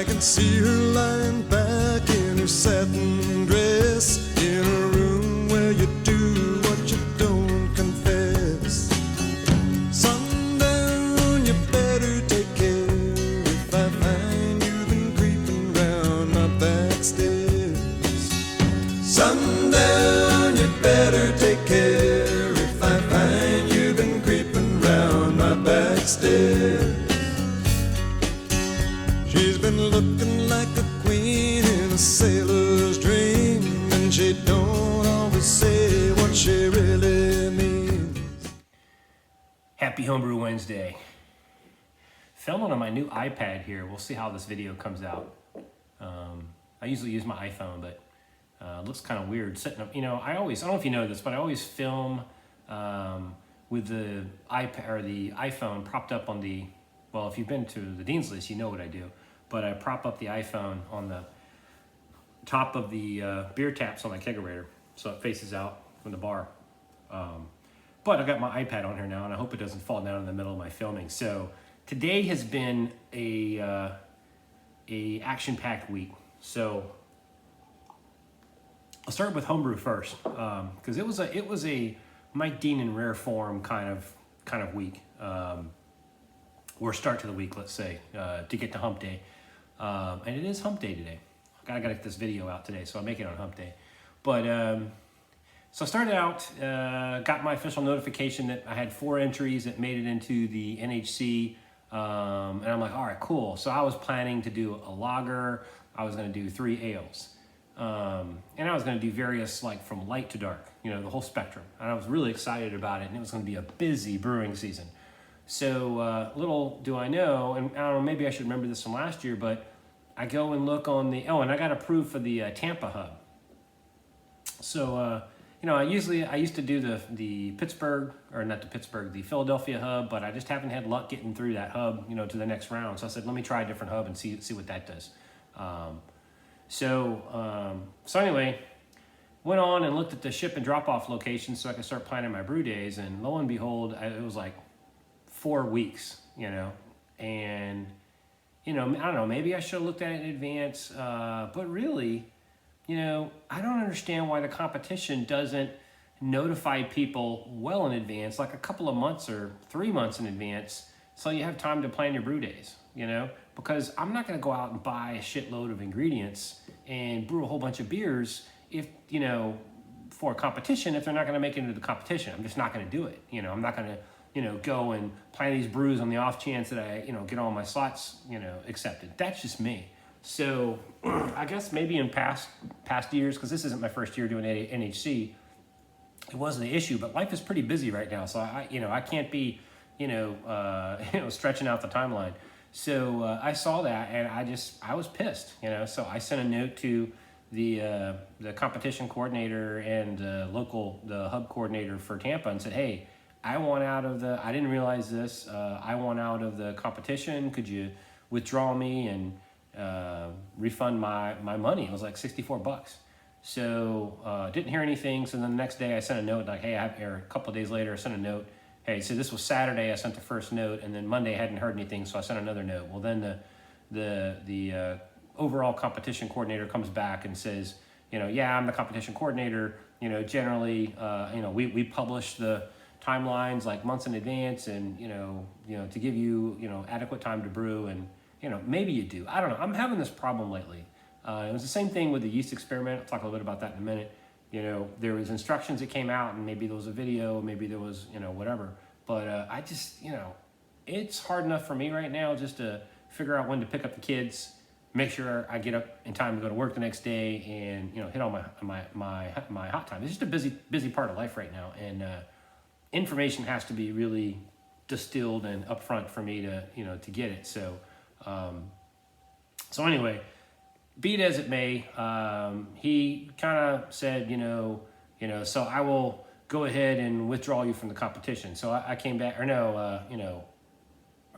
can see her lying back in her satin dress, in a room where you do what you don't confess. Sundown, you better take care if I find you've been creeping round my back stairs. Sundown, you better take care if I find you've been creeping round my back stairs. She's been looking like a queen in a sailor's dream, and she don't always say what she really means. Happy Homebrew Wednesday. Filming on my new iPad here. We'll see how this video comes out. I usually use my iPhone, but it looks kind of weird setting up. You know, I don't know if you know this, but I always film with the iPad or the iPhone propped up on the, well, if you've been to the Dean's List, you know what I do. But I prop up the iPhone on the top of the beer taps on my kegerator, so it faces out from the bar. But I got my iPad on here now, and I hope it doesn't fall down in the middle of my filming. So today has been a action-packed week. So I'll start with homebrew first, because it was a Mike Dean in rare form kind of week, or start to the week, let's say, to get to Hump Day. And it is Hump Day today. I gotta get this video out today, so I'll make it on Hump Day. But so I started out, got my official notification that I had 4 entries that made it into the NHC, and I'm like, all right, cool. So I was planning to do a lager. I was gonna do 3 ales, and I was gonna do various, like from light to dark, you know, the whole spectrum. And I was really excited about it, and it was gonna be a busy brewing season. So little do I know, and I don't know, maybe I should remember this from last year, but I go and look on the, and I got approved for the Tampa hub. So, you know, I used to do the Pittsburgh, or not the Pittsburgh, the Philadelphia hub, but I just haven't had luck getting through that hub, you know, to the next round. So I said, let me try a different hub and see what that does. So anyway, went on and looked at the ship and drop off locations so I could start planning my brew days, and lo and behold, it was like 4 weeks, you know, and, you know, I don't know, maybe I should have looked at it in advance, but really, you know, I don't understand why the competition doesn't notify people well in advance, like a couple of months or 3 months in advance, so you have time to plan your brew days, you know, because I'm not going to go out and buy a shitload of ingredients and brew a whole bunch of beers if, you know, for a competition, if they're not going to make it into the competition. I'm just not going to do it, you know, I'm not going to, you know, go and plan these brews on the off chance that I, you know, get all my slots, you know, accepted. That's just me. So I guess maybe in past years, because this isn't my first year doing NHC, it wasn't the issue, but life is pretty busy right now. So I can't be, stretching out the timeline. So I saw that, and I was pissed, you know. So I sent a note to the competition coordinator and the hub coordinator for Tampa and said, hey, I want out of I didn't realize this. I want out of the competition. Could you withdraw me and refund my money? It was like $64. So didn't hear anything. So then the next day I sent a note like, hey, or a couple of days later I sent a note. Hey, so this was Saturday. I sent the first note, and then Monday I hadn't heard anything, so I sent another note. Well, then the overall competition coordinator comes back and says, you know, yeah, I'm the competition coordinator. You know, generally, we publish the timelines like months in advance, and you know to give you adequate time to brew, and maybe you do. I don't know. I'm having this problem lately. It was the same thing with the yeast experiment. I'll talk a little bit about that in a minute. You know, there was instructions that came out, and maybe there was a video, maybe there was whatever. But I just it's hard enough for me right now just to figure out when to pick up the kids, make sure I get up in time to go to work the next day, and hit all my hot time. It's just a busy part of life right now, and information has to be really distilled and upfront for me to get it. So anyway, be it as it may, he kind of said, so I will go ahead and withdraw you from the competition. So I came back, or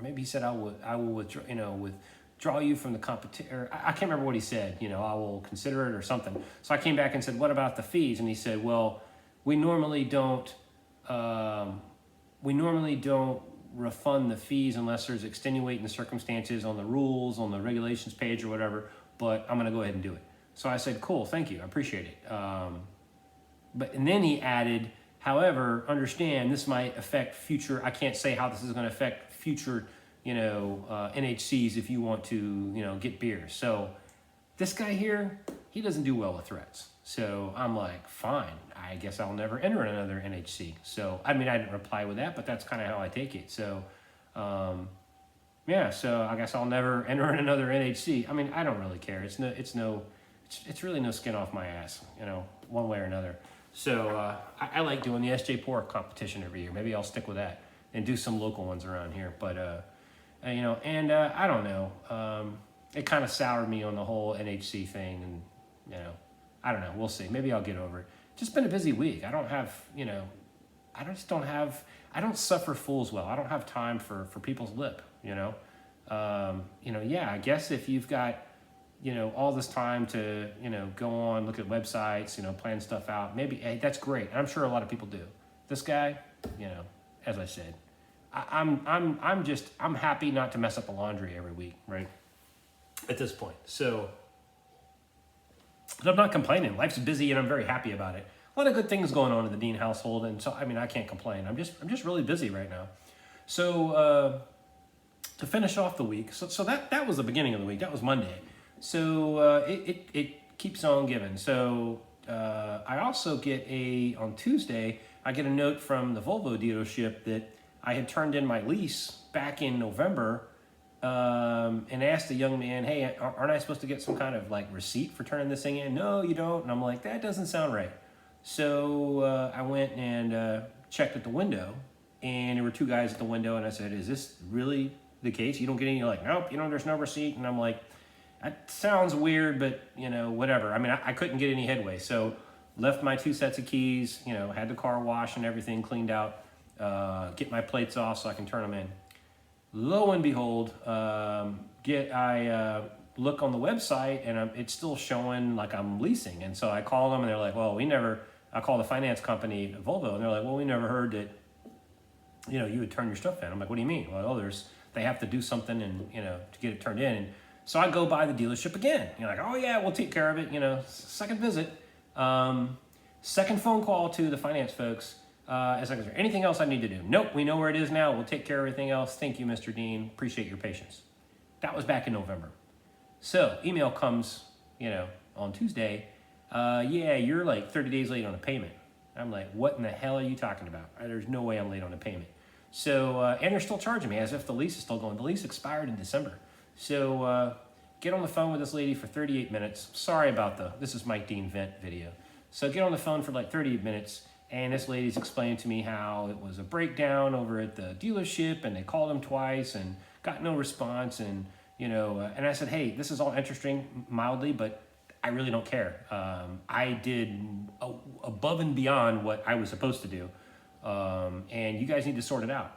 maybe he said I will withdraw you from the competition. Or I can't remember what he said. I will consider it or something. So I came back and said, what about the fees? And he said, well, we normally don't refund the fees unless there's extenuating circumstances on the rules, on the regulations page or whatever, but I'm going to go ahead and do it. So I said, cool, thank you, I appreciate it. And then he added, however, understand this might affect future, I can't say how this is going to affect future, NHCs if you want to, get beer. So this guy here, he doesn't do well with threats. So I'm like, fine, I guess I'll never enter another NHC. So, I didn't reply with that, but that's kind of how I take it. So, so I guess I'll never enter in another NHC. I don't really care. It's really no skin off my ass, one way or another. So I like doing the SJ Pork competition every year. Maybe I'll stick with that and do some local ones around here. But, I don't know. It kind of soured me on the whole NHC thing. And, I don't know. We'll see. Maybe I'll get over it. Just been a busy week. I don't have, I don't suffer fools well. I don't have time for people's lip, I guess if you've got, all this time to, go on, look at websites, plan stuff out, maybe, hey, that's great. I'm sure a lot of people do. This guy, as I said, I'm happy not to mess up the laundry every week, right? At this point. So, but I'm not complaining. Life's busy and I'm very happy about it. A lot of good things going on in the Dean household. And so, I can't complain. I'm just really busy right now. So, to finish off the week, so that was the beginning of the week. That was Monday. So it keeps on giving. So I also get on Tuesday, I get a note from the Volvo dealership that I had turned in my lease back in November and asked the young man, hey, aren't I supposed to get some kind of receipt for turning this thing in? No, you don't. And I'm like, that doesn't sound right. So I went and checked at the window, and there were two guys at the window, and I said, is this really the case? You don't get any? You're like, nope, there's no receipt. And I'm like, that sounds weird, but whatever. I couldn't get any headway. So left my 2 sets of keys, had the car washed and everything cleaned out, get my plates off so I can turn them in. Lo and behold, I look on the website and it's still showing I'm leasing. And so I call them and they're like, well, I call the finance company, Volvo, and they're like, well, we never heard that, you would turn your stuff in. I'm like, what do you mean? Well, they have to do something and, to get it turned in. And so I go by the dealership again. You're like, oh yeah, we'll take care of it. Second visit, second phone call to the finance folks. Is there anything else I need to do? Nope, we know where it is now. We'll take care of everything else. Thank you, Mr. Dean. Appreciate your patience. That was back in November. So email comes, on Tuesday. Yeah, you're 30 days late on a payment. I'm like, what in the hell are you talking about? There's no way I'm late on a payment. So, and they're still charging me as if the lease is still going. The lease expired in December. So, get on the phone with this lady for 38 minutes. Sorry about this is Mike Dean vent video. So get on the phone for 38 minutes. And this lady's explained to me how it was a breakdown over at the dealership and they called him twice and got no response. And, and I said, hey, this is all interesting mildly, but I really don't care. I did above and beyond what I was supposed to do. And you guys need to sort it out.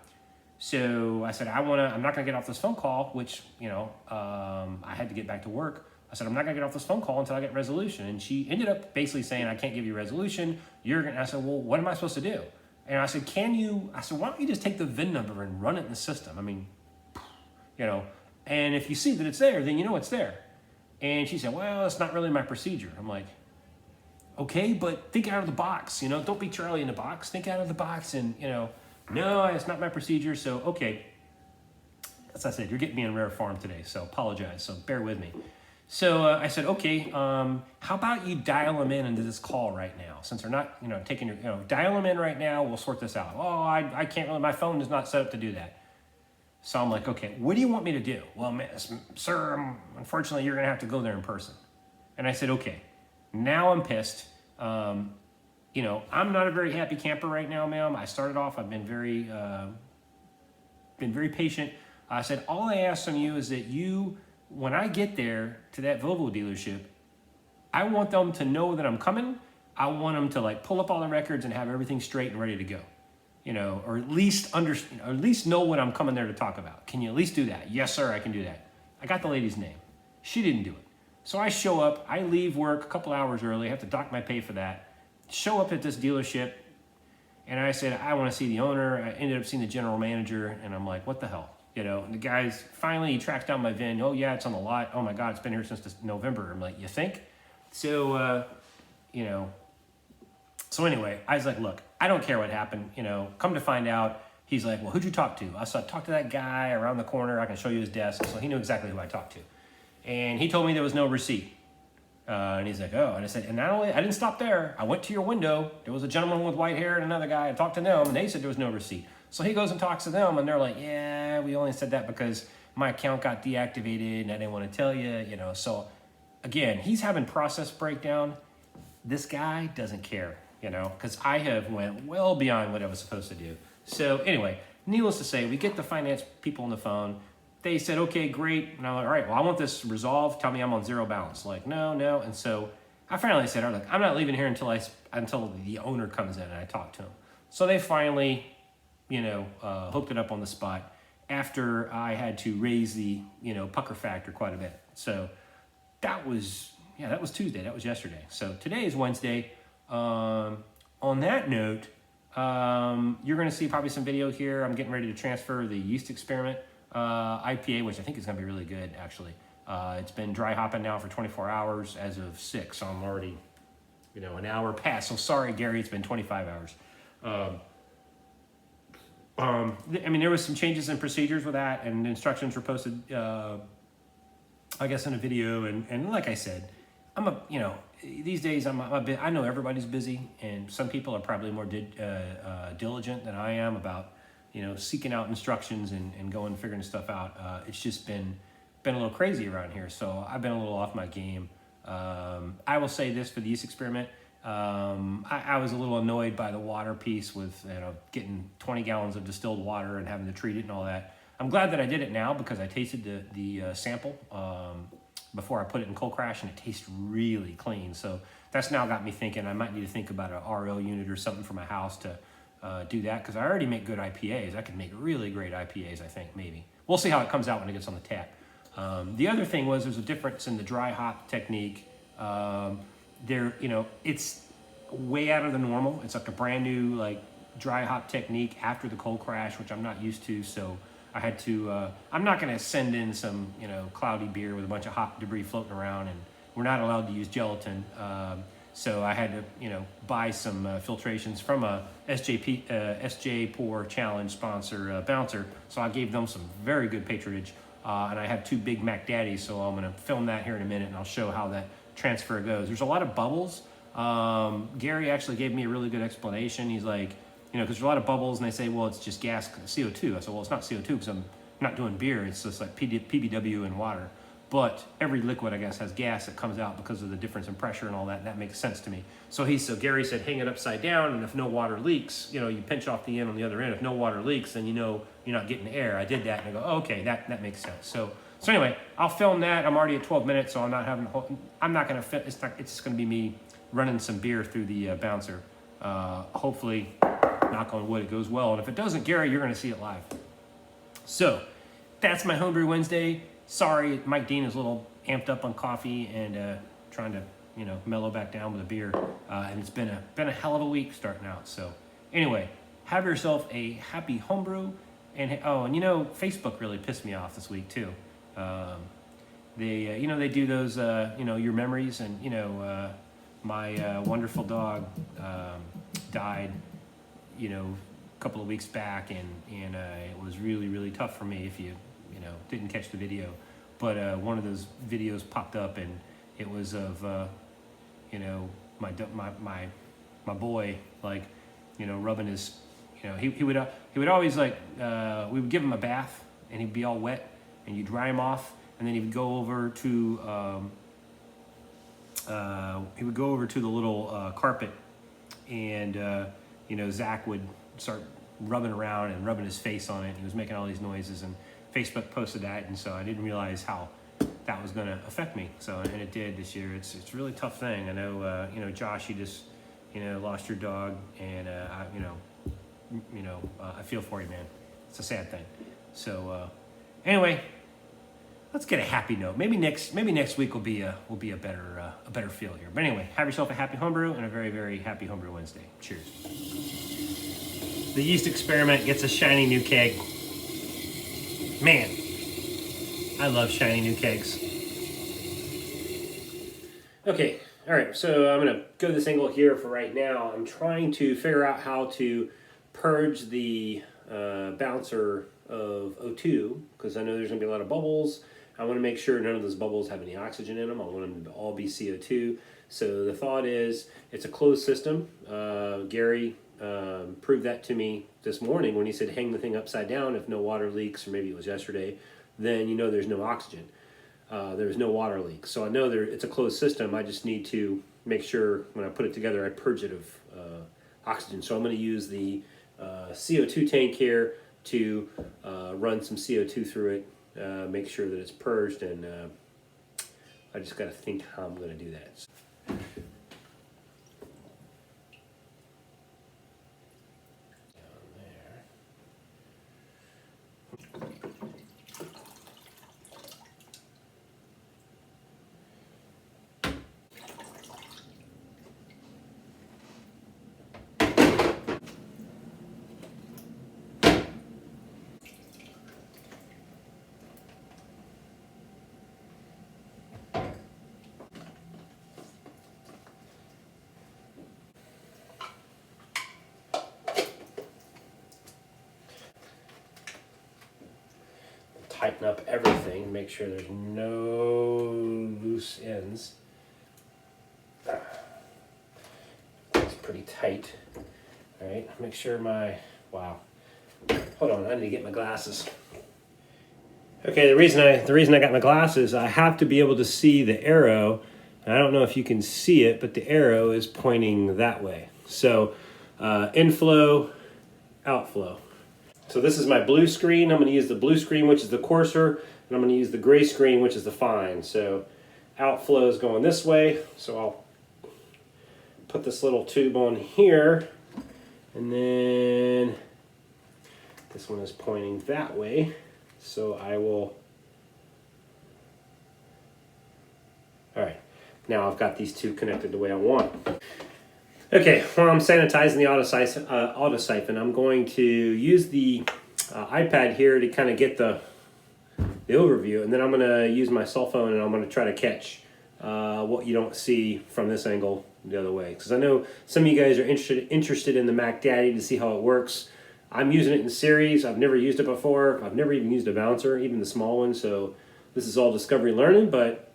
So I said, I'm not gonna get off this phone call, which, I had to get back to work. I said, I'm not gonna get off this phone call until I get resolution. And she ended up basically saying, I can't give you resolution. I said, well, what am I supposed to do? And I said, why don't you just take the VIN number and run it in the system? And if you see that it's there, then it's there. And she said, well, it's not really my procedure. I'm like, okay, but think out of the box, don't be Charlie in the box. Think out of the box and, no, it's not my procedure. So, okay. As I said, you're getting me in rare form today, so apologize. So bear with me. So I said, okay, how about you dial them in into this call right now? Since they're not, taking your, dial them in right now. We'll sort this out. Oh, I can't really, my phone is not set up to do that. So I'm like, okay, what do you want me to do? Well, sir, unfortunately, you're going to have to go there in person. And I said, okay, now I'm pissed. I'm not a very happy camper right now, ma'am. I started off, I've been very patient. I said, all I ask from you is that when I get there to that Volvo dealership, I want them to know that I'm coming. I want them to pull up all the records and have everything straight and ready to go. Or at least know what I'm coming there to talk about. Can you at least do that? Yes, sir, I can do that. I got the lady's name. She didn't do it. So I show up, I leave work a couple hours early, I have to dock my pay for that. Show up at this dealership, And I said, I want to see the owner. I ended up seeing the general manager, and I'm like, what the hell? And the guy's finally, he tracks down my VIN. Oh yeah, it's on the lot. Oh my God, it's been here since November. I'm like, you think? So, so anyway, I was like, look, I don't care what happened. Come to find out, he's like, well, who'd you talk to? I said, talk to that guy around the corner. I can show you his desk. So he knew exactly who I talked to. And he told me there was no receipt. And he's like, oh, and I said, and not only, I didn't stop there. I went to your window. There was a gentleman with white hair and another guy. I talked to them, and they said there was no receipt. So he goes and talks to them, and they're like, yeah, we only said that because my account got deactivated, and I didn't want to tell you, So, again, he's having process breakdown. This guy doesn't care, because I have went well beyond what I was supposed to do. So, anyway, needless to say, we get the finance people on the phone. They said, okay, great. And I'm like, all right, well, I want this resolved. Tell me I'm on zero balance. Like, no. And so I finally said, all right, look, I'm not leaving here until the owner comes in and I talk to him. So they finally, hooked it up on the spot after I had to raise the, pucker factor quite a bit. So that was Tuesday. That was yesterday. So today is Wednesday. On that note, you're going to see probably some video here. I'm getting ready to transfer the yeast experiment IPA, which I think is going to be really good, actually. It's been dry hopping now for 24 hours as of 6, so I'm already, an hour past. So sorry, Gary, it's been 25 hours. There was some changes in procedures with that, and instructions were posted, I guess, in a video. And like I said, these days I know everybody's busy, and some people are probably more diligent than I am about seeking out instructions and going figuring stuff out. It's just been a little crazy around here, so I've been a little off my game. I will say this for the yeast experiment. I was a little annoyed by the water piece with getting 20 gallons of distilled water and having to treat it and all that. I'm glad that I did it now because I tasted the sample before I put it in cold crash, and it tastes really clean. So that's now got me thinking I might need to think about an RO unit or something for my house to do that, because I already make good IPAs. I could make really great IPAs, I think, maybe. We'll see how it comes out when it gets on the tap. The other thing was there's a difference in the dry hop technique. It's way out of the normal. It's like a brand new dry hop technique after the cold crash, which I'm not used to. So I had to, I'm not going to send in some, cloudy beer with a bunch of hop debris floating around, and we're not allowed to use gelatin. So I had to, buy some filtrations from a SJ Pour Challenge sponsor, Bouncer. So I gave them some very good patronage. And I have 2 Big Mac Daddies, so I'm going to film that here in a minute, and I'll show how that transfer goes. There's a lot of bubbles. Gary actually gave me a really good explanation. He's like, because there's a lot of bubbles, and they say, well, it's just gas, CO2. I said, well, it's not CO2 because I'm not doing beer. It's just like PBW and water. But every liquid, I guess, has gas that comes out because of the difference in pressure and all that. And that makes sense to me. So Gary said, hang it upside down, and if no water leaks, you pinch off the end on the other end. If no water leaks, then you're not getting air. I did that, and I go, oh, okay, that makes sense. So anyway, I'll film that. I'm already at 12 minutes, so I'm not going to fit. It's just going to be me running some beer through the bouncer. Hopefully, knock on wood, it goes well. And if it doesn't, Gary, you're going to see it live. So that's my Homebrew Wednesday. Sorry, Mike Dean is a little amped up on coffee and trying to, mellow back down with a beer. And it's been a hell of a week starting out. So anyway, have yourself a happy homebrew. And Facebook really pissed me off this week too. They do those, your memories, and my wonderful dog died, a couple of weeks back, and it was really, really tough for me if you didn't catch the video. But one of those videos popped up, and it was of my boy, rubbing his, he would always we would give him a bath, and he'd be all wet, and you dry him off, and then he would go over to the little carpet, and Zach would start rubbing around and rubbing his face on it, and he was making all these noises, and Facebook posted that, and so I didn't realize how that was going to affect me. So, and it did this year. It's a really tough thing. I know, Josh, you just, lost your dog, and I feel for you, man. It's a sad thing. So, anyway, let's get a happy note. Maybe next week will be a better feel here. But anyway, have yourself a happy homebrew and a very, very happy Homebrew Wednesday. Cheers. The yeast experiment gets a shiny new keg. Man, I love shiny new kegs. Okay, all right, so I'm gonna go this angle here for right now. I'm trying to figure out how to purge the bouncer of O2, because I know there's gonna be a lot of bubbles. I wanna make sure none of those bubbles have any oxygen in them. I want them to all be CO2. So the thought is, it's a closed system. Gary proved that to me this morning when he said hang the thing upside down. If no water leaks, or maybe it was yesterday, then you know there's no oxygen. There's no water leaks. So I know it's a closed system. I just need to make sure when I put it together I purge it of oxygen. So I'm going to use the CO2 tank here to run some CO2 through it, make sure that it's purged, and I just got to think how I'm going to do that. Tighten up everything, make sure there's no loose ends. It's pretty tight. All right, make sure wow. Hold on, I need to get my glasses. Okay, the reason I got my glasses, I have to be able to see the arrow. And I don't know if you can see it, but the arrow is pointing that way. So inflow, outflow. So this is my blue screen. I'm going to use the blue screen, which is the coarser, and I'm going to use the gray screen, which is the fine. So outflow is going this way. So I'll put this little tube on here, and then this one is pointing that way. So I will, all right, now I've got these two connected the way I want. Okay, while I'm sanitizing the auto siphon, I'm going to use the iPad here to kind of get the overview, and then I'm going to use my cell phone and I'm going to try to catch what you don't see from this angle the other way. Because I know some of you guys are interested in the Mac Daddy to see how it works. I'm using it in series. I've never used it before. I've never even used a bouncer, even the small one. So this is all discovery learning, but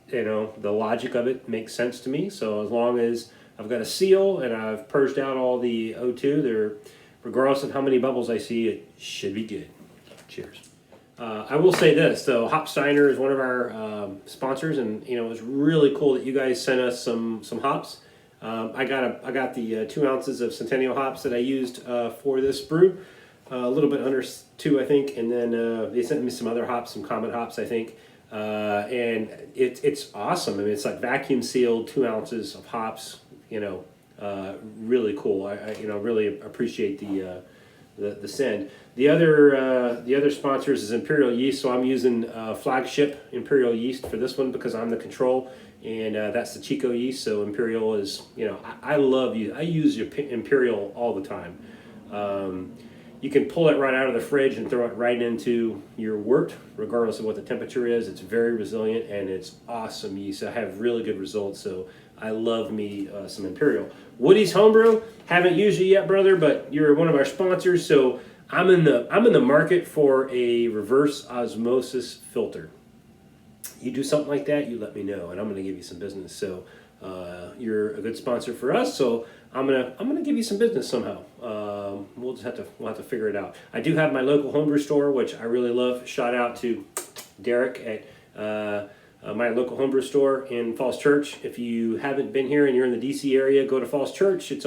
you know, the logic of it makes sense to me. So as long as I've got a seal and I've purged out all the O2, regardless of how many bubbles I see, it should be good. Cheers. I will say this, though, Hopsteiner is one of our sponsors, and you know, it was really cool that you guys sent us some hops. I got the 2 ounces of Centennial hops that I used for this brew, a little bit under 2, I think, and then they sent me some other hops, some Comet hops, I think. And it's awesome. I mean, it's like vacuum sealed 2 ounces of hops. You know, really cool. I you know, really appreciate the send. The other sponsors is Imperial Yeast, so I'm using flagship Imperial Yeast for this one because I'm the control, and that's the Chico yeast. So Imperial is, you know, I love you. I use your Imperial all the time. You can pull it right out of the fridge and throw it right into your wort, regardless of what the temperature is. It's very resilient and it's awesome yeast. I have really good results, so I love me some Imperial. Woody's Homebrew, haven't used it yet, brother, but you're one of our sponsors, so I'm in the market for a reverse osmosis filter. You do something like that, you let me know, and I'm going to give you some business. So you're a good sponsor for us, so I'm gonna give you some business somehow. We'll have to figure it out. I do have my local homebrew store, which I really love. Shout out to Derek at my local homebrew store in Falls Church. If you haven't been here and you're in the DC area, go to Falls Church. It's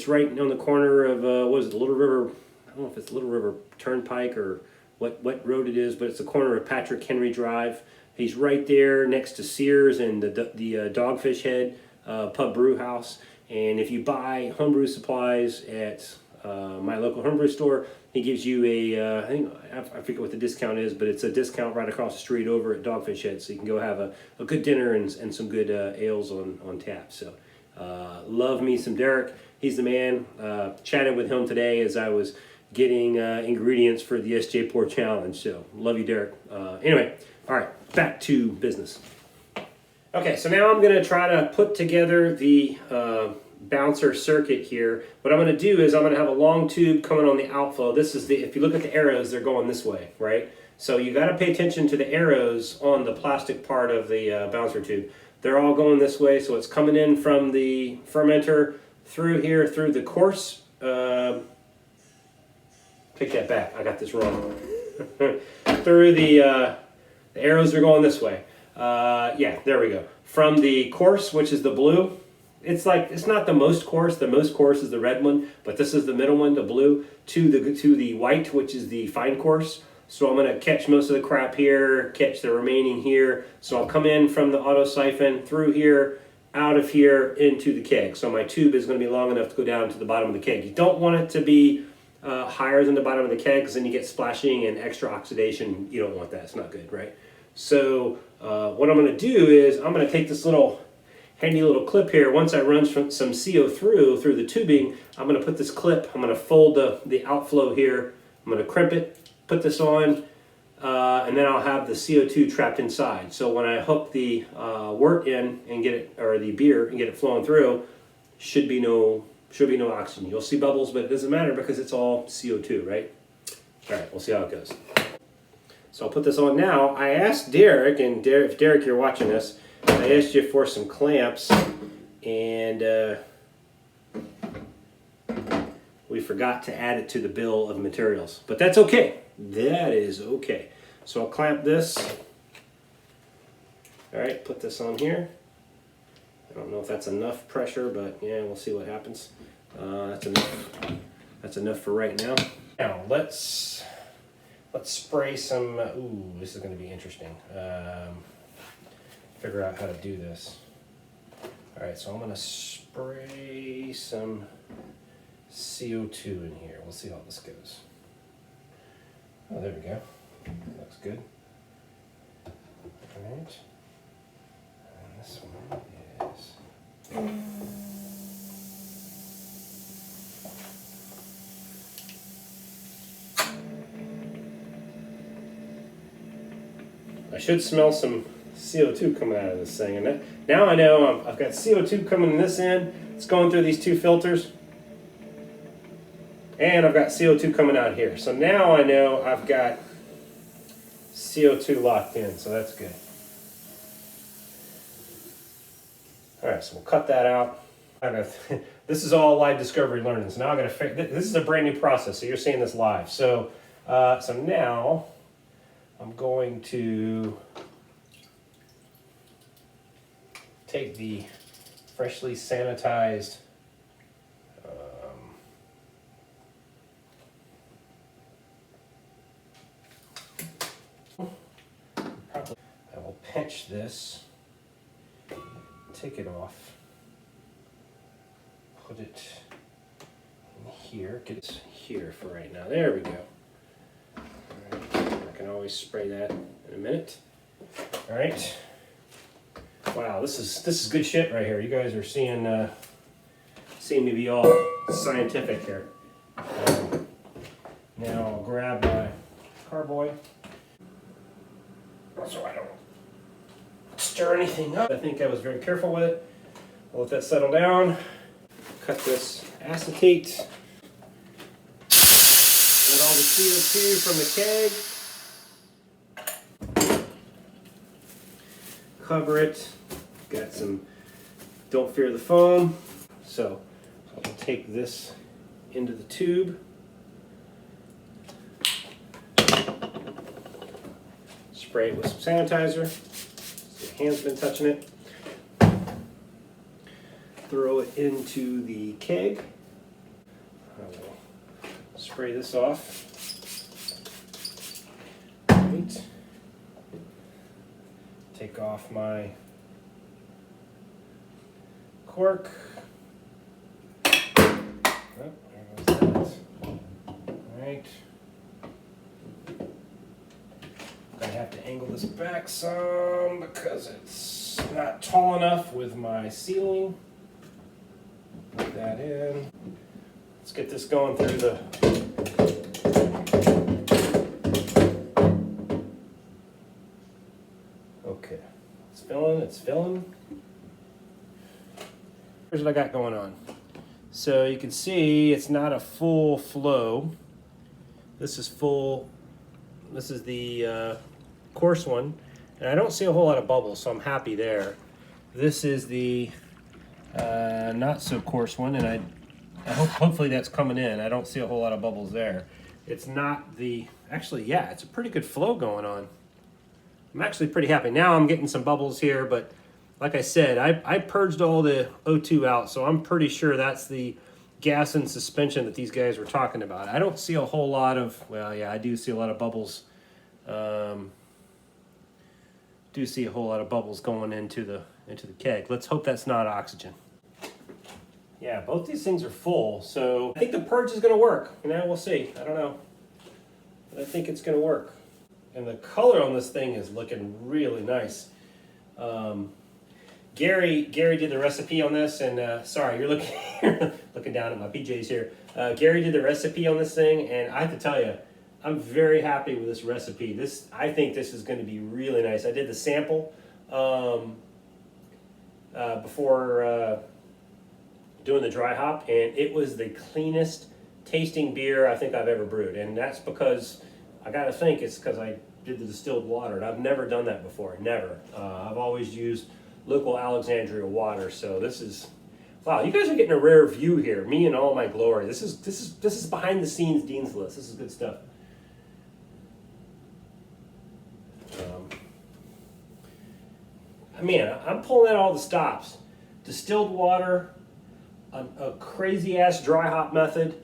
right on the corner of what is it, the Little River? I don't know if it's Little River Turnpike or what road it is, but it's the corner of Patrick Henry Drive. He's right there next to Sears and the Dogfish Head Pub Brew House. And if you buy homebrew supplies at my local homebrew store, he gives you I forget what the discount is, but it's a discount right across the street over at Dogfish Head. So you can go have a good dinner and some good ales on tap. So love me some Derek. He's the man. Chatted with him today as I was getting ingredients for the SJ Pour Challenge. So, love you, Derek. Anyway, all right, back to business. Okay, so now I'm going to try to put together the bouncer circuit here. What I'm going to do is I'm going to have a long tube coming on the outflow. This is the, if you look at the arrows, they're going this way, right? So you got to pay attention to the arrows on the plastic part of the bouncer tube. They're all going this way, so it's coming in from the fermenter through here, through the course. Take that back, I got this wrong. Through the arrows are going this way. Yeah, there we go. From the coarse, which is the blue, it's not the most coarse. The most coarse is the red one, but this is the middle one, the blue, to the white, which is the fine coarse. So I'm going to catch most of the crap here, catch the remaining here. So I'll come in from the auto siphon through here, out of here, into the keg. So my tube is going to be long enough to go down to the bottom of the keg. You don't want it to be higher than the bottom of the keg, because then you get splashing and extra oxidation. You don't want that. It's not good, right? So what I'm going to do is I'm going to take this little handy little clip here. Once I run some CO through the tubing, I'm going to put this clip, I'm going to fold the outflow here. I'm going to crimp it, put this on, and then I'll have the CO2 trapped inside. So when I hook the wort in and get it, or the beer, and get it flowing through, should be no oxygen. You'll see bubbles, but it doesn't matter because it's all CO2, right? All right, we'll see how it goes. So I'll put this on now. I asked Derek, and if Derek, you're watching this, I asked you for some clamps, and we forgot to add it to the bill of materials. But that's okay. That is okay. So I'll clamp this. All right, put this on here. I don't know if that's enough pressure, but yeah, we'll see what happens. That's enough. That's enough for right now. Now let's spray some. Ooh, this is going to be interesting. Figure out how to do this. All right, so I'm going to spray some CO2 in here. We'll see how this goes. Oh, there we go. Looks good. All right. And this one is. I should smell some CO2 coming out of this thing, and now I know I've got CO2 coming in this end. It's going through these two filters, and I've got CO2 coming out here. So now I know I've got CO2 locked in, so that's good. All right, so we'll cut that out. This is all live discovery learning. So now I'm gonna. This is a brand new process, so you're seeing this live. So now I'm going to take the freshly sanitized I will pinch this, take it off, put it in here, get it here for right now. There we go. All right. I can always spray that in a minute. All right. Wow, this is good shit right here. You guys are seeing me be all scientific here. Now I'll grab my carboy so I don't stir anything up. I think I was very careful with it. I'll let that settle down. Cut this acetate. Let all the CO2 from the keg. Cover it. Got some don't fear the foam. So I'll take this into the tube. Spray it with some sanitizer. So your hand's been touching it. Throw it into the keg. I will spray this off. Right. Take off my cork. Oh, there goes that. All right. I have to angle this back some because it's not tall enough with my sealing. Like that in. Let's get this going through the... Okay, it's filling, it's filling. Here's what I got going on. So you can see it's not a full flow. This is full, this is the coarse one. And I don't see a whole lot of bubbles, so I'm happy there. This is the not so coarse one, and I hope hopefully that's coming in. I don't see a whole lot of bubbles there. It's not the, actually, yeah, it's a pretty good flow going on. I'm actually pretty happy. Now I'm getting some bubbles here, but like I said, I purged all the O2 out, so I'm pretty sure that's the gas in suspension that these guys were talking about. I don't see a whole lot of, well, yeah, I do see a lot of bubbles. Do see a whole lot of bubbles going into the keg. Let's hope that's not oxygen. Yeah, both these things are full, so I think the purge is going to work. Now we'll see. I don't know, but I think it's going to work. And the color on this thing is looking really nice. Gary did the recipe on this, and sorry, you're looking looking down at my PJs here. Gary did the recipe on this thing, and I have to tell you, I'm very happy with this recipe. I think this is going to be really nice. I did the sample before doing the dry hop, and it was the cleanest tasting beer I think I've ever brewed. And that's because, I gotta think, it's because I did the distilled water, and I've never done that before, never. I've always used local Alexandria water, so this is, wow, you guys are getting a rare view here, me in all my glory. This is behind the scenes Dean's List. This is good stuff. Man, I'm pulling out all the stops. Distilled water, a crazy ass dry hop method,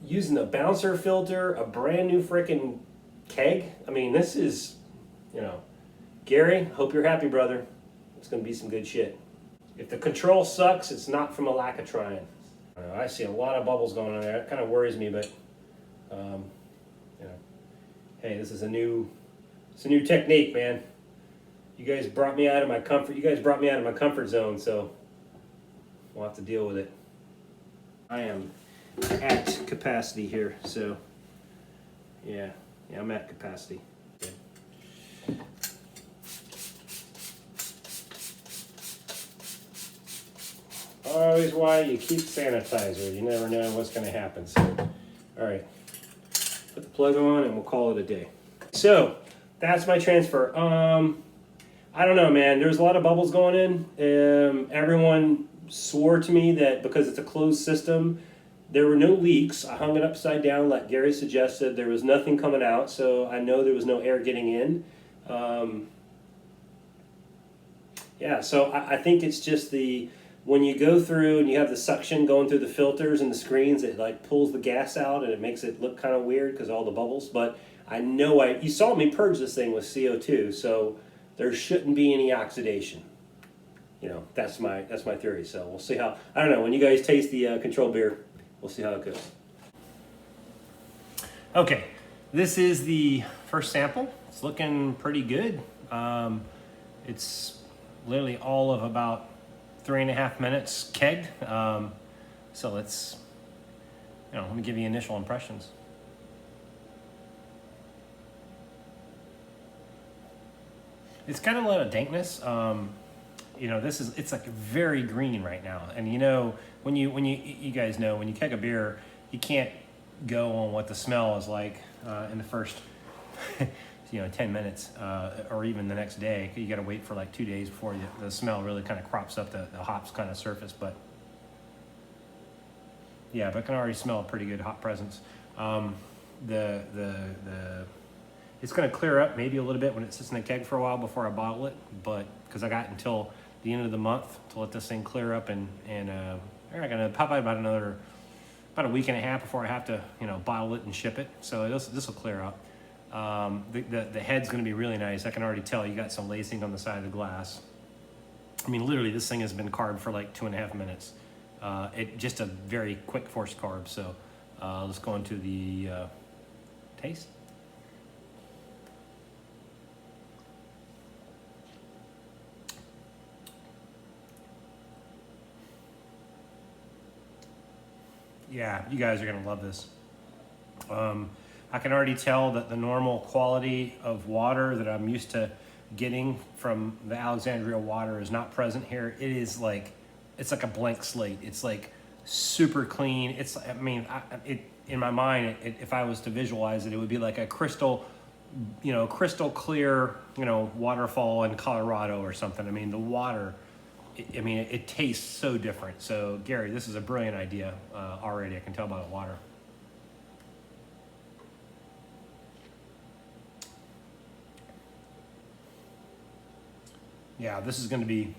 using a bouncer filter, a brand new freaking keg. I mean, this is, you know, Gary, hope you're happy, brother. It's gonna be some good shit. If the control sucks, it's not from a lack of trying. I don't know, I see a lot of bubbles going on there. That kind of worries me, but you know, hey, this is it's a new technique, man. You guys brought me out of my comfort. You guys brought me out of my comfort zone, so we'll have to deal with it. I am at capacity here, so yeah, I'm at capacity. Yeah. Always why you keep sanitizer. You never know what's going to happen. So, all right, put the plug on and we'll call it a day. So that's my transfer. I don't know, man. There's a lot of bubbles going in. Everyone swore to me that because it's a closed system, there were no leaks. I hung it upside down like Gary suggested. There was nothing coming out, so I know there was no air getting in. Yeah, so I think it's just when you go through and you have the suction going through the filters and the screens, it like pulls the gas out and it makes it look kind of weird because of all the bubbles. But I know you saw me purge this thing with CO2, so there shouldn't be any oxidation. You know, that's my theory. So we'll see how, I don't know, when you guys taste the control beer, we'll see how it goes. Okay, this is the first sample. It's looking pretty good. It's literally all of about 3.5 minutes kegged. So let's, let me give you initial impressions. It's got a lot of dankness. It's like very green right now. And when you guys know, when you keg a beer, you can't go on what the smell is like in the first 10 minutes or even the next day. You got to wait for like 2 days before the smell really kind of crops up, the hops kind of surface. But yeah, but I can already smell a pretty good hop presence. It's going to clear up maybe a little bit when it sits in the keg for a while before I bottle it, but because I got until the end of the month to let this thing clear up, and I'm going to probably about a week and a half before I have to bottle it and ship it. So this will clear up. The head's going to be really nice. I can already tell you got some lacing on the side of the glass. I mean, literally, this thing has been carved for like 2.5 minutes. Just a very quick forced carb. So let's go into the taste. Yeah, you guys are gonna love this. I can already tell that the normal quality of water that I'm used to getting from the Alexandria water is not present here. It is like, it's like a blank slate. It's like super clean. It's, I mean, in my mind, if I was to visualize it, it would be like a crystal clear, waterfall in Colorado or something. I mean, the water, it tastes so different. So Gary, this is a brilliant idea already. I can tell by the water. Yeah, this is going to be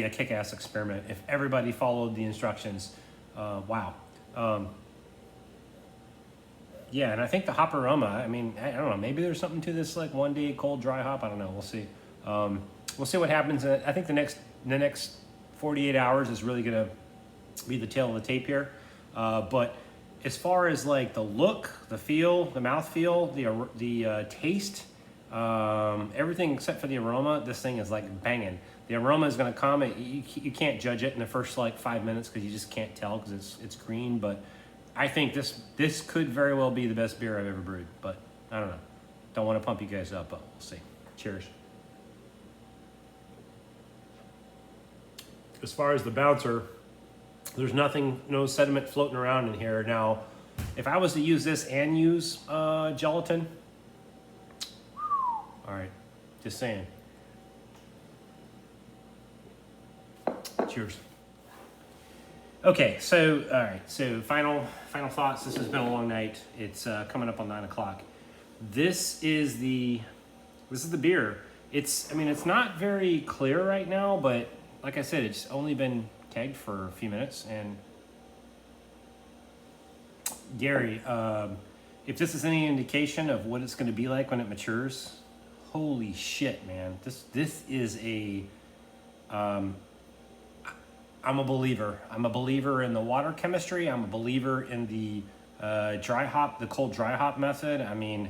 a kick-ass experiment if everybody followed the instructions. Wow. Yeah, and I think the hop aroma, I mean, I don't know, maybe there's something to this, like 1 day cold dry hop. I don't know. We'll see. We'll see what happens. I think the next 48 hours is really going to be the tail of the tape here. But as far as like the look, the feel, the mouthfeel, the taste, everything except for the aroma, this thing is like banging. The aroma is going to come. You can't judge it in the first like 5 minutes because you just can't tell because it's green. But I think this could very well be the best beer I've ever brewed. But I don't know. Don't want to pump you guys up, but we'll see. Cheers. As far as the bouncer, there's no sediment floating around in here. Now, if I was to use this and use gelatin, all right, just saying. Cheers. Okay, so all right, so final thoughts. This has been a long night. It's coming up on 9 o'clock. This is the beer. It's not very clear right now, but like I said, it's only been kegged for a few minutes. And Gary, if this is any indication of what it's going to be like when it matures, holy shit, man! This is a I'm a believer. I'm a believer in the water chemistry. I'm a believer in the the cold dry hop method. I mean,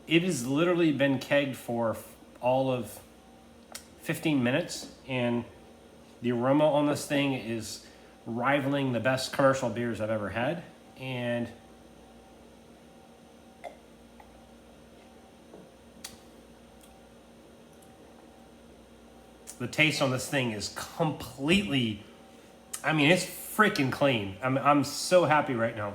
it has literally been kegged for all of 15 minutes, and the aroma on this thing is rivaling the best commercial beers I've ever had. And the taste on this thing is completely, it's freaking clean. I'm so happy right now.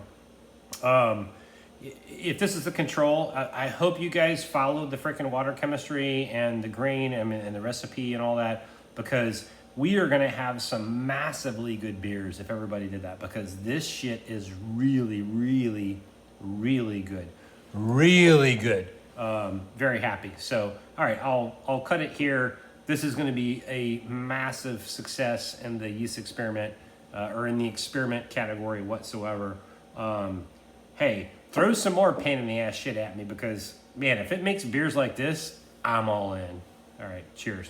If this is the control, I hope you guys followed the freaking water chemistry and the grain and the recipe and all that, because we are going to have some massively good beers if everybody did that, because this shit is really, really, really good. Really good. Very happy. So, all right, I'll cut it here. This is going to be a massive success in the yeast experiment, or in the experiment category whatsoever. Hey, throw some more pain in the ass shit at me, because, man, if it makes beers like this, I'm all in. All right, cheers.